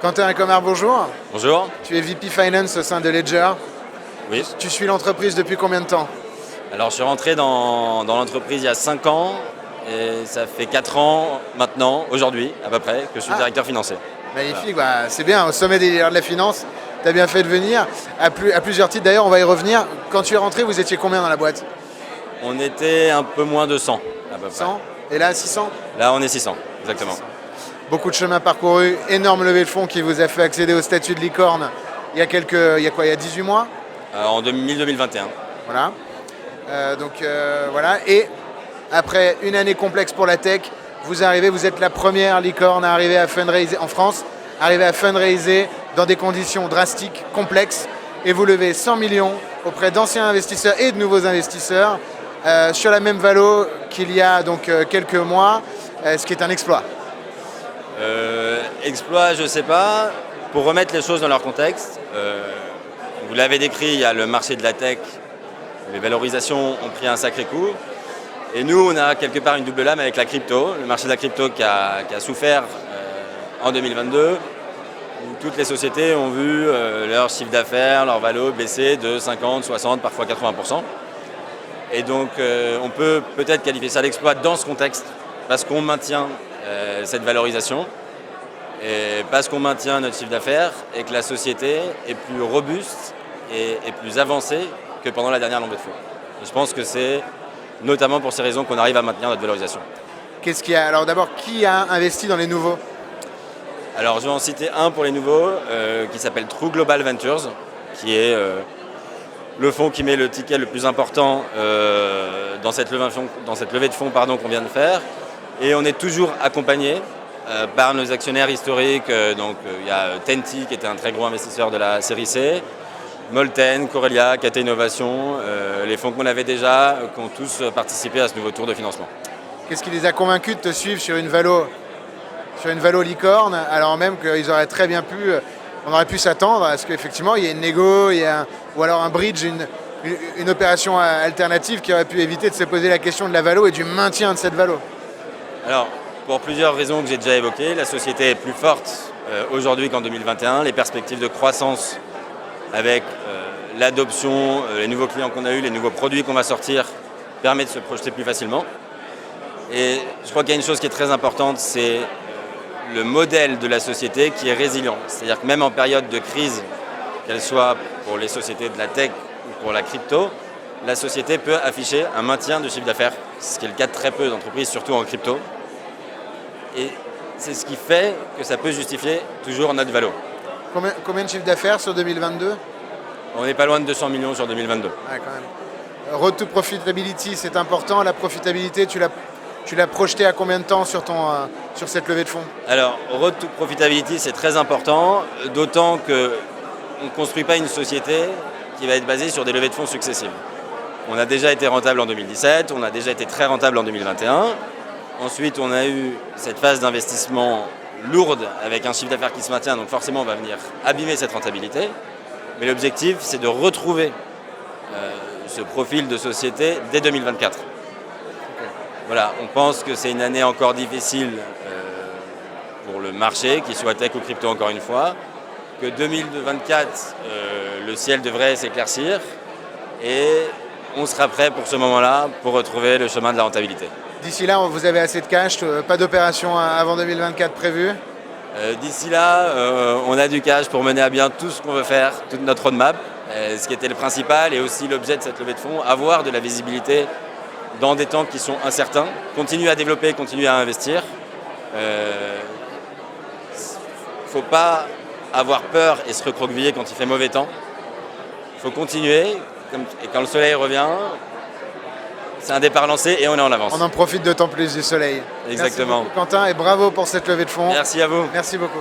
Quentin Comard, bonjour. Bonjour. Tu es VP Finance au sein de Ledger. Oui. Tu suis l'entreprise depuis combien de temps? Alors je suis rentré dans l'entreprise il y a 5 ans et ça fait 4 ans maintenant, aujourd'hui à peu près, que je suis directeur financier. Magnifique, c'est bien, au sommet des leaders de la finance. Tu as bien fait de venir. À plusieurs titres d'ailleurs, on va y revenir. Quand tu es rentré, vous étiez combien dans la boîte? On était un peu moins de 100 à peu près. 100. Et là, 600? Là on est 600, exactement. 600. Beaucoup de chemin parcouru, énorme levée de fonds qui vous a fait accéder au statut de licorne il y a 18 mois? En 2021. Voilà. Voilà. Et après une année complexe pour la tech, vous êtes la première licorne à arriver à fundraiser en France, arriver à fundraiser dans des conditions drastiques, complexes, et vous levez 100 millions auprès d'anciens investisseurs et de nouveaux investisseurs sur la même valo qu'il y a donc quelques mois, ce qui est un exploit. Exploit, je ne sais pas. Pour remettre les choses dans leur contexte, vous l'avez décrit, il y a le marché de la tech, les valorisations ont pris un sacré coup. Et nous, on a quelque part une double lame avec la crypto, le marché de la crypto qui a souffert en 2022, où toutes les sociétés ont vu leur chiffre d'affaires, leur valo baisser de 50, 60, parfois 80%. Et donc, on peut peut-être qualifier ça d'exploit dans ce contexte, parce qu'on maintient cette valorisation, et parce qu'on maintient notre chiffre d'affaires, et que la société est plus robuste et plus avancée que pendant la dernière levée de fonds. Et je pense que c'est notamment pour ces raisons qu'on arrive à maintenir notre valorisation. Alors d'abord, qui a investi dans les nouveaux? Alors je vais en citer un pour les nouveaux, qui s'appelle True Global Ventures, qui est le fonds qui met le ticket le plus important dans cette levée de fonds qu'on vient de faire. Et on est toujours accompagné par nos actionnaires historiques. Donc il y a Tenti qui était un très gros investisseur de la série C, Molten, Corelia, KT Innovation, les fonds qu'on avait déjà, qui ont tous participé à ce nouveau tour de financement. Qu'est-ce qui les a convaincus de te suivre sur une valo licorne, alors même qu'ils auraient très bien on aurait pu s'attendre à ce qu'effectivement il y ait une négo, ou alors un bridge, une opération alternative qui aurait pu éviter de se poser la question de la valo et du maintien de cette valo? Alors, pour plusieurs raisons que j'ai déjà évoquées, la société est plus forte aujourd'hui qu'en 2021. Les perspectives de croissance avec l'adoption, les nouveaux clients qu'on a eus, les nouveaux produits qu'on va sortir, permet de se projeter plus facilement. Et je crois qu'il y a une chose qui est très importante, c'est le modèle de la société qui est résilient. C'est-à-dire que même en période de crise, qu'elle soit pour les sociétés de la tech ou pour la crypto, la société peut afficher un maintien de chiffre d'affaires, ce qui est le cas de très peu d'entreprises, surtout en crypto. Et c'est ce qui fait que ça peut justifier toujours notre valo. Combien de chiffre d'affaires sur 2022? On n'est pas loin de 200 millions sur 2022. Ouais, quand même. Road to profitability, c'est important. La profitabilité, tu l'as projeté à combien de temps sur cette levée de fonds? Alors, road to profitability, c'est très important, d'autant qu'on ne construit pas une société qui va être basée sur des levées de fonds successives. On a déjà été rentable en 2017, on a déjà été très rentable en 2021. Ensuite, on a eu cette phase d'investissement lourde avec un chiffre d'affaires qui se maintient, donc forcément on va venir abîmer cette rentabilité. Mais l'objectif, c'est de retrouver ce profil de société dès 2024. Okay. Voilà, on pense que c'est une année encore difficile pour le marché, qu'il soit tech ou crypto encore une fois, que 2024, le ciel devrait s'éclaircir et on sera prêt pour ce moment-là pour retrouver le chemin de la rentabilité. D'ici là, vous avez assez de cash, pas d'opération avant 2024 prévue? D'ici là, on a du cash pour mener à bien tout ce qu'on veut faire, toute notre roadmap, ce qui était le principal et aussi l'objet de cette levée de fonds, avoir de la visibilité dans des temps qui sont incertains, continuer à développer, continuer à investir. Il ne faut pas avoir peur et se recroqueviller quand il fait mauvais temps. Il faut continuer et quand le soleil revient, c'est un départ lancé et on est en avance. On en profite d'autant plus du soleil. Exactement. Merci beaucoup, Quentin, et bravo pour cette levée de fonds. Merci à vous. Merci beaucoup.